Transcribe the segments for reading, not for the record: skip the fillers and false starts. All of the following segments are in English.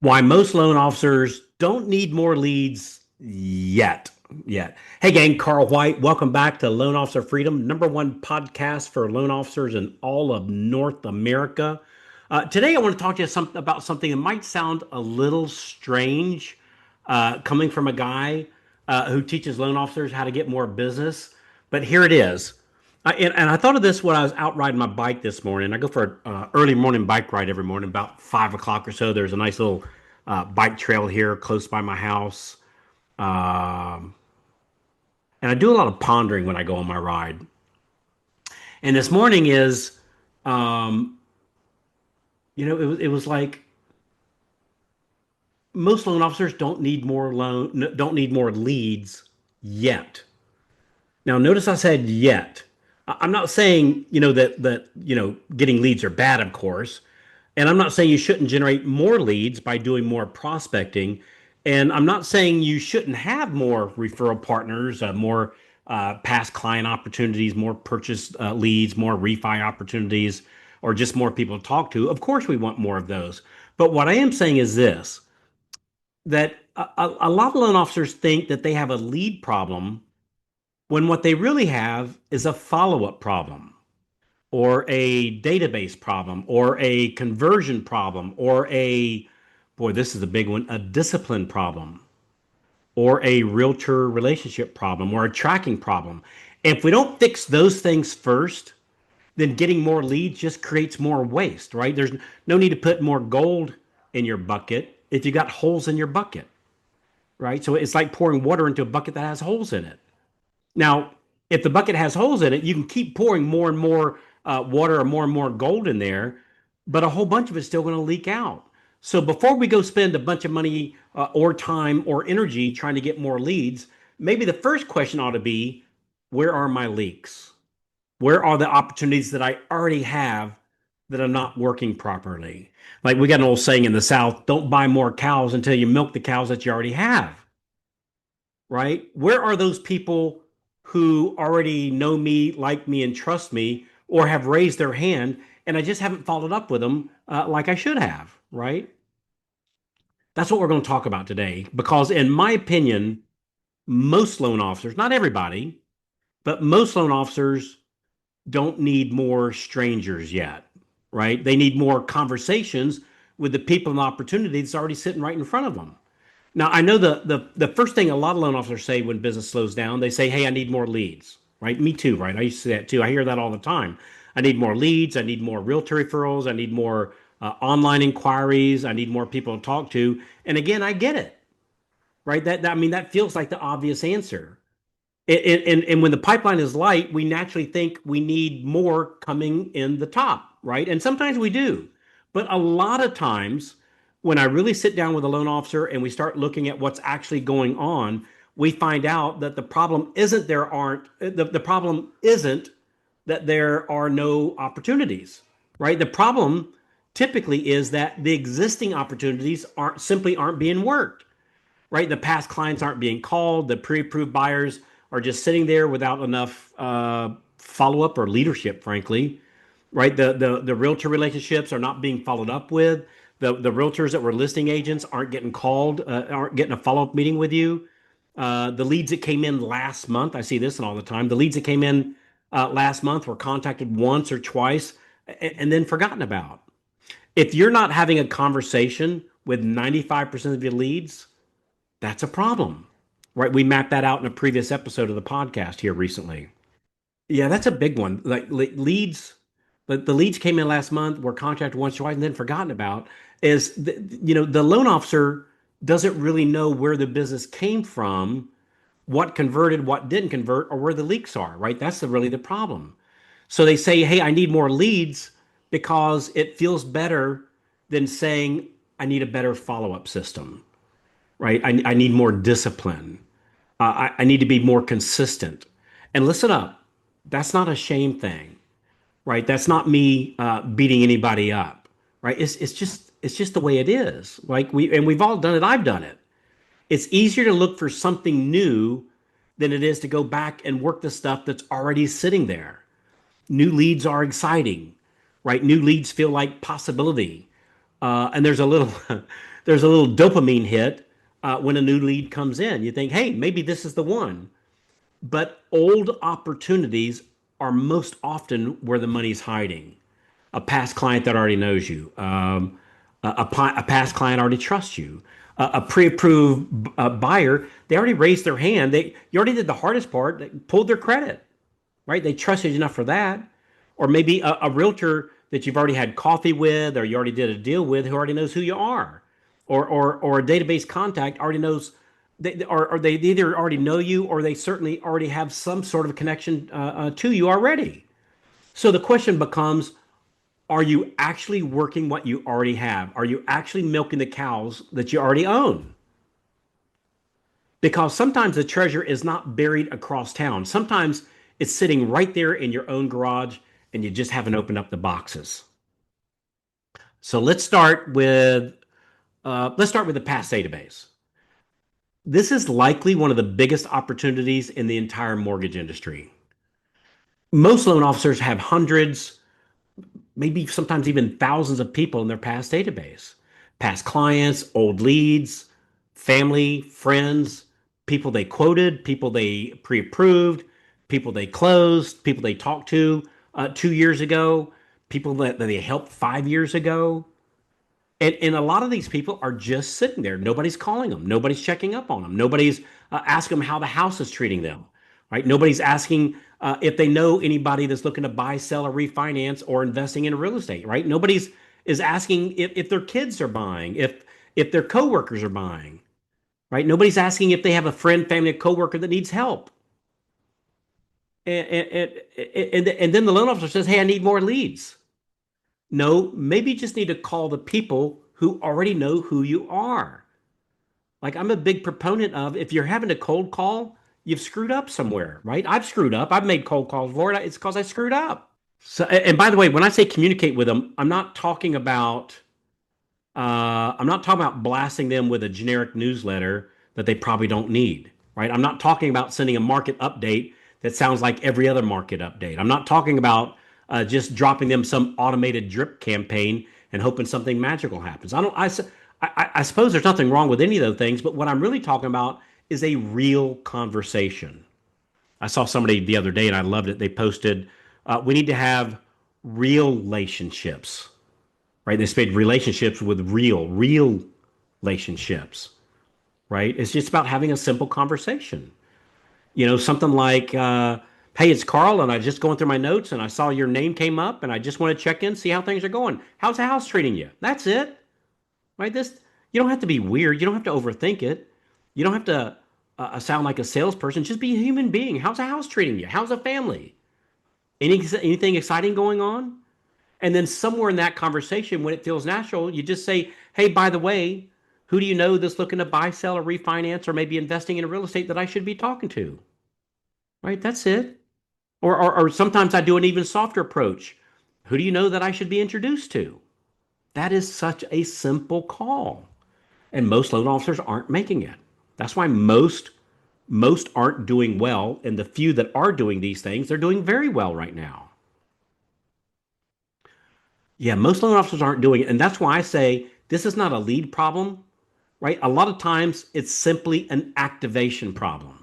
Why most loan officers don't need more leads yet. Yet. Hey, gang, Carl White. Welcome back to Loan Officer Freedom, number one podcast for loan officers in all of North America. Today, I want to talk to you about something that might sound a little strange coming from a guy who teaches loan officers how to get more business. But here it is. And I thought of this when I was out riding my bike this morning. I go for an early morning bike ride every morning, about 5 o'clock or so. There's a nice little bike trail here close by my house. Um, and I do a lot of pondering when I go on my ride. And this morning is, um, it was like most loan officers don't need more leads yet. Now, notice I said yet. I'm not saying, that getting leads are bad, of course. And I'm not saying you shouldn't generate more leads by doing more prospecting. And I'm not saying you shouldn't have more referral partners, more past client opportunities, more purchase leads, more refi opportunities, or just more people to talk to. Of course, we want more of those. But what I am saying is this, that a lot of loan officers think that they have a lead problem when what they really have is a follow-up problem or a database problem or a conversion problem or boy, this is a big one, a discipline problem or a realtor relationship problem or a tracking problem. And if we don't fix those things first, then getting more leads just creates more waste, right? There's no need to put more gold in your bucket if you got holes in your bucket, right? So it's like pouring water into a bucket that has holes in it. Now, if the bucket has holes in it, you can keep pouring more and more water or more gold in there, but a whole bunch of it's still going to leak out. So before we go spend a bunch of money or time or energy trying to get more leads, maybe the first question ought to be, where are my leaks? Where are the opportunities that I already have that are not working properly? Like we got an old saying in the South, don't buy more cows until you milk the cows that you already have, right? Where are those people who already know me, like me, and trust me, or have raised their hand, and I just haven't followed up with them like I should have, right? That's what we're going to talk about today. Because, in my opinion, most loan officers, not everybody, but most loan officers don't need more strangers yet, right? They need more conversations with the people and opportunities that's already sitting right in front of them. Now, I know the first thing a lot of loan officers say when business slows down, they say, "Hey, I need more leads." Right? Me too, right? I used to say that too. I hear that all the time. I need more leads. I need more realtor referrals. I need more online inquiries. I need more people to talk to. And again, I get it, right? I mean, that feels like the obvious answer. And when the pipeline is light, we naturally think we need more coming in the top, right? And sometimes we do. But a lot of times, when I really sit down with a loan officer and we start looking at what's actually going on, we find out that the problem isn't that there are no opportunities, right? The problem typically is that the existing opportunities aren't being worked, right? The past clients aren't being called. The pre-approved buyers are just sitting there without enough follow-up or leadership, frankly, right? The realtor relationships are not being followed up with. The realtors that were listing agents aren't getting called, aren't getting a follow-up meeting with you. The leads that came in last month, I see this all the time. The leads that came in last month were contacted once or twice and then forgotten about. If you're not having a conversation with 95% of your leads, that's a problem, right? We mapped that out in a previous episode of the podcast here recently. Yeah, that's a big one. Like leads, but the leads came in last month, were contracted once, twice, and then forgotten about. The loan officer doesn't really know where the business came from, what converted, what didn't convert, or where the leaks are, right? That's really the problem. So they say, hey, I need more leads because it feels better than saying I need a better follow-up system, right? I need more discipline. I need to be more consistent. And listen up, that's not a shame thing, right? That's not me beating anybody up, right? It's just the way it is. Like we've all done it. I've done it. It's easier to look for something new than it is to go back and work the stuff that's already sitting there. New leads are exciting, right? New leads feel like possibility. And there's a little there's a little dopamine hit when a new lead comes in. You think, hey, maybe this is the one. But old opportunities are most often where the money's hiding. A past client that already knows you, a past client already trusts you, a pre-approved buyer, they already raised their hand. You already did the hardest part. They pulled their credit, right? They trusted you enough for that. Or maybe a realtor that you've already had coffee with, or you already did a deal with, who already knows who you are, or a database contact already knows. Or they either already know you, or they certainly already have some sort of connection to you already. So the question becomes, are you actually working what you already have? Are you actually milking the cows that you already own? Because sometimes the treasure is not buried across town. Sometimes it's sitting right there in your own garage and you just haven't opened up the boxes. So let's start with the past database. This is likely one of the biggest opportunities in the entire mortgage industry. Most loan officers have hundreds, maybe sometimes even thousands of people in their past database. Past clients, old leads, family, friends, people they quoted, people they pre approved, people they closed, people they talked to 2 years ago, people that they helped 5 years ago. And a lot of these people are just sitting there. Nobody's calling them. Nobody's checking up on them. Nobody's asking them how the house is treating them, right? Nobody's asking if they know anybody that's looking to buy, sell, or refinance or investing in real estate, right? Nobody's is asking if their kids are buying, if their coworkers are buying, right? Nobody's asking if they have a friend, family, a coworker that needs help. And then the loan officer says, "Hey, I need more leads." No, maybe you just need to call the people who already know who you are. Like I'm a big proponent of if you're having a cold call, you've screwed up somewhere, right? I've screwed up. I've made cold calls before. It's because I screwed up. So, and by the way, when I say communicate with them, I'm not talking about blasting them with a generic newsletter that they probably don't need, right? I'm not talking about sending a market update that sounds like every other market update. I'm not talking about just dropping them some automated drip campaign and hoping something magical happens. I suppose there's nothing wrong with any of those things, but what I'm really talking about is a real conversation. I saw somebody the other day and I loved it. They posted, we need to have real relationships, right? They said relationships with real relationships, right? It's just about having a simple conversation. Something like, hey, it's Carl, and I just going through my notes and I saw your name came up and I just want to check in, see how things are going. How's the house treating you? That's it, right? You don't have to be weird. You don't have to overthink it. You don't have to sound like a salesperson. Just be a human being. How's the house treating you? How's the family? Anything exciting going on? And then somewhere in that conversation, when it feels natural, you just say, hey, by the way, who do you know that's looking to buy, sell, or refinance, or maybe investing in real estate that I should be talking to? Right? That's it. Or sometimes I do an even softer approach. Who do you know that I should be introduced to? That is such a simple call. And most loan officers aren't making it. That's why most aren't doing well. And the few that are doing these things, they're doing very well right now. Yeah, most loan officers aren't doing it. And that's why I say this is not a lead problem, right? A lot of times it's simply an activation problem,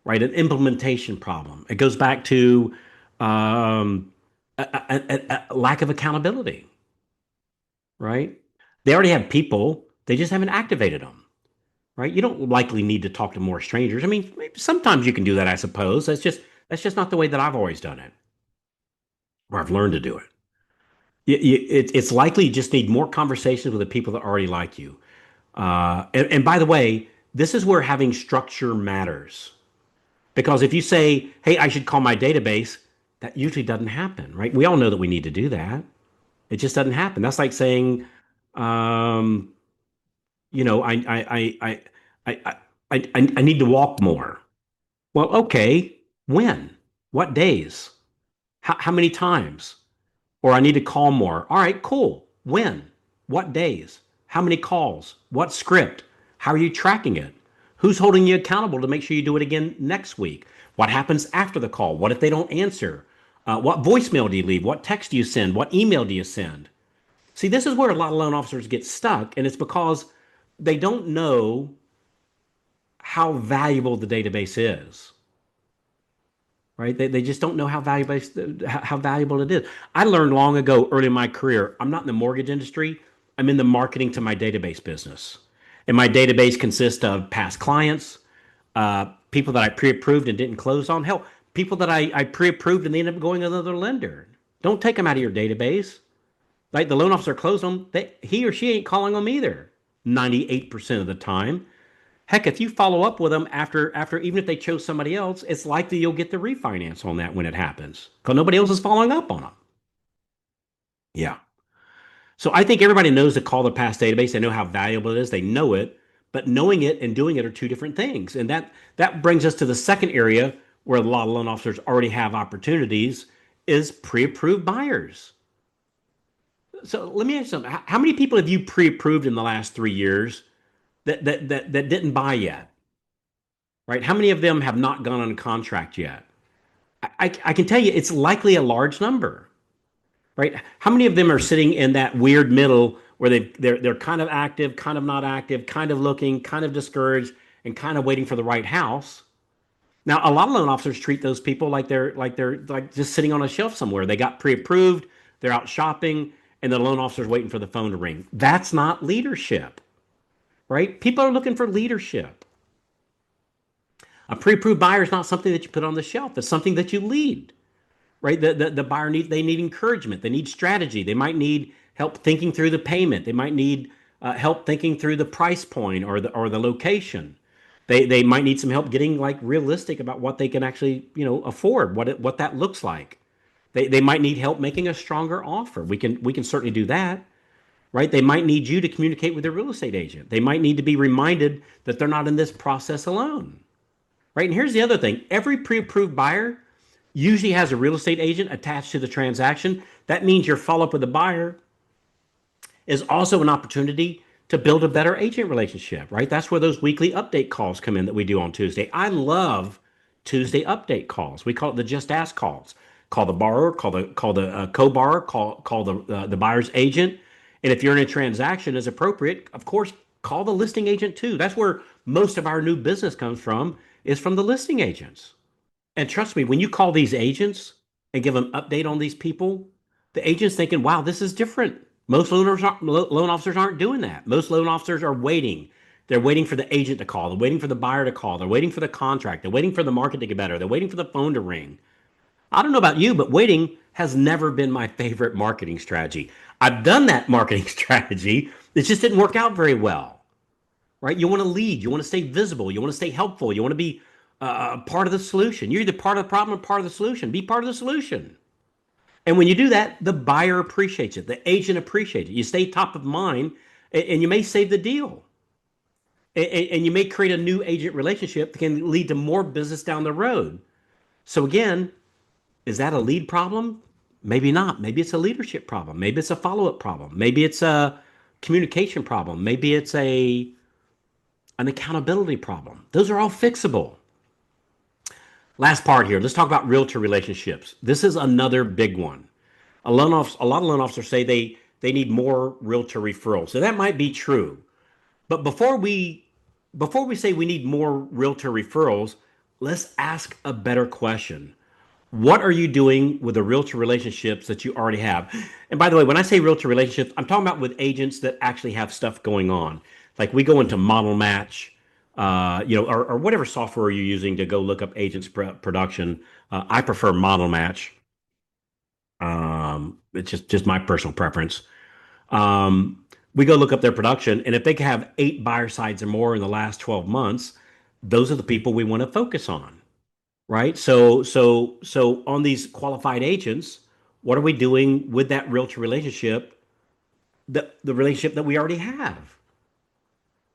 right? An implementation problem. It goes back to um, a lack of accountability, right? They already have people, they just haven't activated them, right? You don't likely need to talk to more strangers. I mean, maybe sometimes you can do that, I suppose. That's just not the way that I've always done it, or I've learned to do it. It's likely you just need more conversations with the people that already like you. And by the way, this is where having structure matters. Because if you say, hey, I should call my database, that usually doesn't happen, right? We all know that we need to do that. It just doesn't happen. That's like saying, um, you know, I, I need to walk more. Well, okay. When? What days? How many times? Or I need to call more. All right, cool. When? What days? How many calls? What script? How are you tracking it? Who's holding you accountable to make sure you do it again next week? What happens after the call? What if they don't answer? What voicemail do you leave? What text do you send? What email do you send? See, this is where a lot of loan officers get stuck, and it's because they don't know how valuable the database is, right? They just don't know how valuable it is. I learned long ago, early in my career, I'm not in the mortgage industry. I'm in the marketing to my database business. And my database consists of past clients, people that I pre-approved and didn't close on. Hell, people that I pre-approved and they ended up going to another lender. Don't take them out of your database. Like the loan officer closed them, he or she ain't calling them either. 98% of the time. Heck, if you follow up with them after even if they chose somebody else, it's likely you'll get the refinance on that when it happens because nobody else is following up on them. Yeah. So I think everybody knows to call the past database. They know how valuable it is. They know it, but knowing it and doing it are two different things. And that brings us to the second area where a lot of loan officers already have opportunities is pre-approved buyers. So let me ask you something. How many people have you pre-approved in the last 3 years that didn't buy yet? Right? How many of them have not gone on contract yet? I can tell you it's likely a large number, right? How many of them are sitting in that weird middle where they're kind of active, kind of not active, kind of looking, kind of discouraged, and kind of waiting for the right house? Now, a lot of loan officers treat those people like just sitting on a shelf somewhere. They got pre-approved, they're out shopping, and the loan officer's waiting for the phone to ring. That's not leadership, right? People are looking for leadership. A pre-approved buyer is not something that you put on the shelf. It's something that you lead, right? The buyer they need encouragement. They need strategy. They might need help thinking through the payment. They might need help thinking through the price point or the location. They might need some help getting like realistic about what they can actually afford, what that looks like. They might need help making a stronger offer. We can certainly do that, right? They might need you to communicate with their real estate agent. They might need to be reminded that they're not in this process alone, right? And here's the other thing: every pre-approved buyer usually has a real estate agent attached to the transaction. That means your follow up with the buyer is also an opportunity to build a better agent relationship, right? That's where those weekly update calls come in that we do on Tuesday. I love Tuesday update calls. We call it the just ask calls. Call the borrower, call the co-borrower, call the buyer's agent, and if you're in a transaction as appropriate, of course, call the listing agent too. That's where most of our new business comes from, is from the listing agents. And trust me, when you call these agents and give them update on these people, the agent's thinking, wow, this is different. Most loan officers aren't doing that. Most loan officers are waiting. They're waiting for the agent to call. They're waiting for the buyer to call. They're waiting for the contract. They're waiting for the market to get better. They're waiting for the phone to ring. I don't know about you, but waiting has never been my favorite marketing strategy. I've done that marketing strategy. It just didn't work out very well, right? You want to lead. You want to stay visible. You want to stay helpful. You want to be part of the solution. You're either part of the problem or part of the solution. Be part of the solution. And when you do that, the buyer appreciates it. The agent appreciates it. You stay top of mind, and you may save the deal. And you may create a new agent relationship that can lead to more business down the road. So again, is that a lead problem? Maybe not. Maybe it's a leadership problem. Maybe it's a follow-up problem. Maybe it's a communication problem. Maybe it's an accountability problem. Those are all fixable. Last part here. Let's talk about realtor relationships. This is another big one. A lot of loan officers say they need more realtor referrals. So that might be true. But before we say we need more realtor referrals, let's ask a better question. What are you doing with the realtor relationships that you already have? And by the way, when I say realtor relationships, I'm talking about with agents that actually have stuff going on. Like we go into Model Match, or whatever software you're using to go look up agents production. I prefer Model Match. It's just my personal preference. We go look up their production, and if they have 8 buyer sides or more in the last 12 months, those are the people we want to focus on, right? So on these qualified agents, what are we doing with that realtor relationship, the relationship that we already have?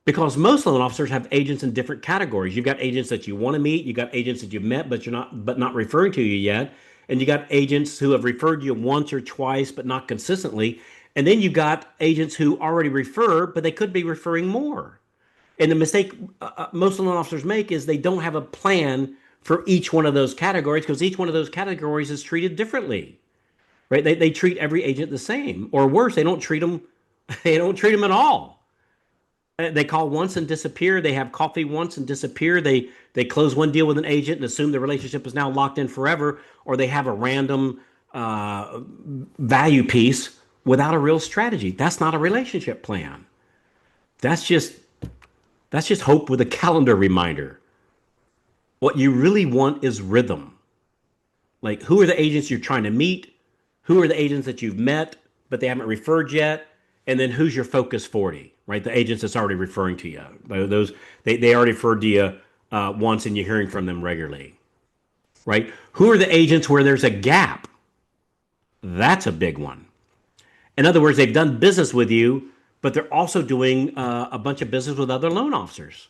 Because most loan officers have agents in different categories. You've got agents that you want to meet, you got agents that you've met but not referring to you yet, and you got agents who have referred you once or twice but not consistently. And then you've got agents who already refer, but they could be referring more. And the mistake most loan officers make is they don't have a plan for each one of those categories because each one of those categories is treated differently. right? They treat every agent the same, or worse, they don't treat them. They don't treat them at all. They call once and disappear. They have coffee once and disappear. They close one deal with an agent and assume the relationship is now locked in forever, or they have a random value piece without a real strategy. That's not a relationship plan. That's just that's just hope with a calendar reminder. What you really want is rhythm. Like, who are the agents you're trying to meet? Who are the agents that you've met but they haven't referred yet? And then who's your focus 40, right? The agents that's already referring to you. Those they already referred to you once and you're hearing from them regularly, right? Who are the agents where there's a gap? That's a big one. In other words, they've done business with you, but they're also doing a bunch of business with other loan officers.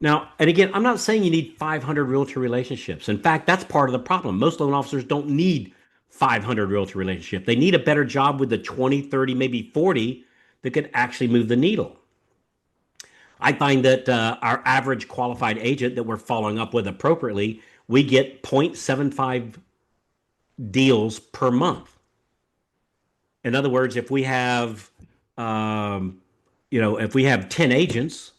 Now, and again, I'm not saying you need 500 realtor relationships. In fact, that's part of the problem. Most loan officers don't need 500 realtor relationships. They need a better job with the 20, 30, maybe 40 that could actually move the needle. I find that our average qualified agent that we're following up with appropriately, we get 0.75 deals per month. In other words, if we have, um, if we have 10 agents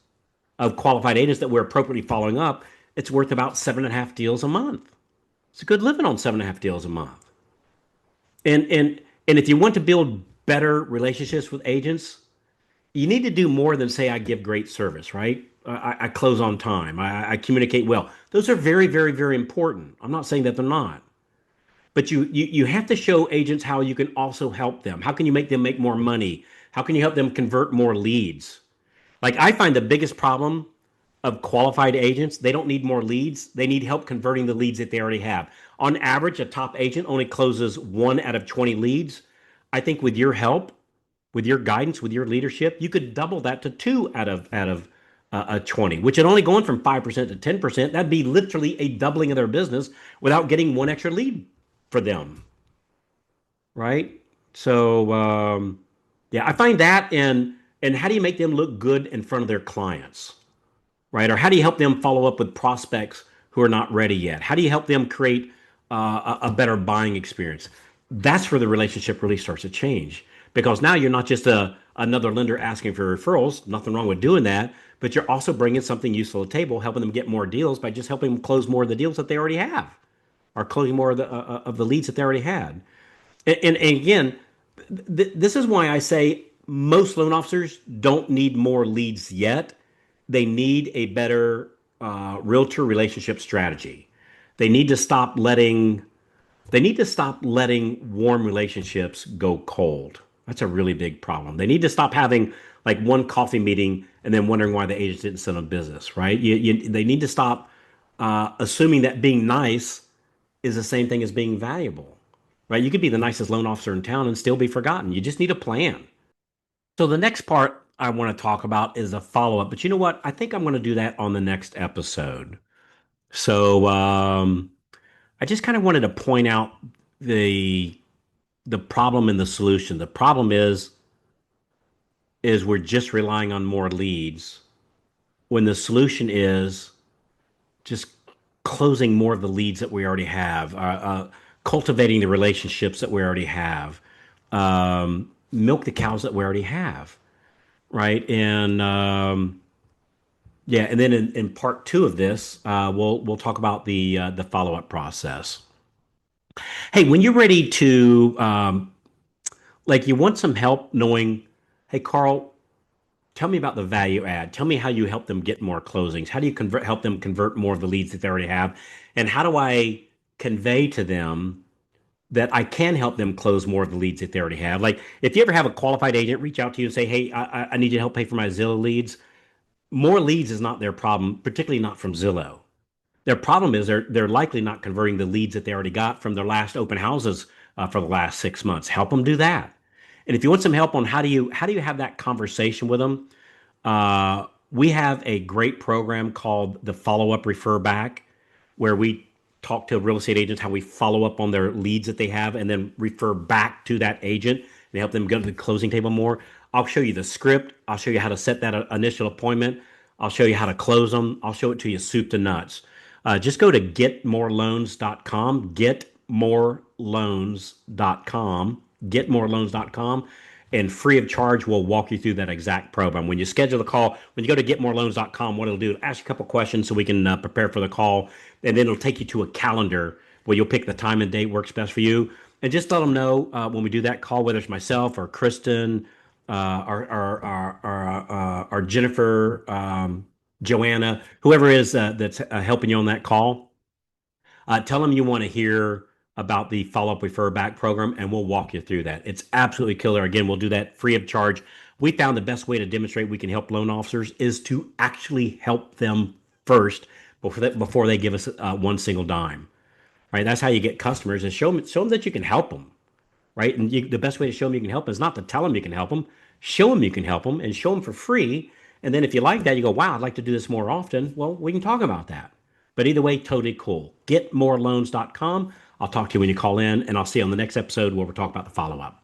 of qualified agents that we're appropriately following up, it's worth about 7.5 deals a month. It's a good living on 7.5 deals a month. And if you want to build better relationships with agents, you need to do more than say I give great service, right? I close on time. I communicate well. Those are very, very, very important. I'm not saying that they're not. But you have to show agents how you can also help them. How can you make them make more money? How can you help them convert more leads? Like, I find the biggest problem of qualified agents, they don't need more leads. They need help converting the leads that they already have. On average, a top agent only closes 1 out of 20 leads. I think with your help, with your guidance, with your leadership, you could double that to 2 out of 20, which is only going from 5% to 10%. That'd be literally a doubling of their business without getting one extra lead for them, right? So yeah, I find that, and how do you make them look good in front of their clients, right? Or how do you help them follow up with prospects who are not ready yet? How do you help them create a better buying experience? That's where the relationship really starts to change, because now you're not just another lender asking for referrals. Nothing wrong with doing that, but you're also bringing something useful to the table, helping them get more deals by just helping them close more of the deals that they already have, or closing more of the leads that they already had. And again, this is why I say most loan officers don't need more leads yet. They need a better realtor relationship strategy. They need to stop letting they need to stop letting warm relationships go cold. That's a really big problem. They need to stop having like one coffee meeting and then wondering why the agents didn't send them business, right? They need to stop assuming that being nice is the same thing as being valuable, right? You could be the nicest loan officer in town and still be forgotten. You just need a plan. So the next part I want to talk about is a follow up. But you know what? I think I'm going to do that on the next episode. So I just kind of wanted to point out the the problem and the solution. The problem is we're just relying on more leads when the solution is just closing more of the leads that we already have, cultivating the relationships that we already have, milk the cows that we already have, right? And yeah, and then in part two of this, we'll talk about the follow up process. Hey, when you're ready to like, you want some help knowing, hey, Carl, tell me about the value add. Tell me how you help them get more closings. How do you help them convert more of the leads that they already have? And how do I convey to them that I can help them close more of the leads that they already have? Like, if you ever have a qualified agent reach out to you and say, hey, I need you to help pay for my Zillow leads, more leads is not their problem, particularly not from Zillow. Their problem is they're likely not converting the leads that they already got from their last open houses for the last 6 months. Help them do that. And if you want some help on how do you have that conversation with them, we have a great program called the Follow Up Refer Back, where we talk to real estate agents how we follow up on their leads that they have and then refer back to that agent and help them go to the closing table more. I'll show you the script. I'll show you how to set that initial appointment. I'll show you how to close them. I'll show it to you soup to nuts. Just go to getmoreloans.com, getmore, getmoreloans.com, getmoreloans.com, and free of charge, we'll walk you through that exact program. When you schedule the call, when you go to getmoreloans.com, what it'll do is ask you a couple questions so we can prepare for the call, and then it'll take you to a calendar where you'll pick the time and date works best for you. And just let them know when we do that call, whether it's myself or Kristen, or Jennifer, Joanna, whoever is that's helping you on that call, tell them you want to hear about the follow up refer back program, and we'll walk you through that. It's absolutely killer. Again, we'll do that free of charge. We found the best way to demonstrate we can help loan officers is to actually help them first before they give us one single dime. Right? That's how you get customers, and show them that you can help them, right? And the best way to show them you can help is not to tell them you can help them, show them you can help them, and show them for free. And then if you like that, you go, wow, I'd like to do this more often. Well, we can talk about that. But either way, totally cool. GetMoreLoans.com. I'll talk to you when you call in, and I'll see you on the next episode where we'll talk about the follow up.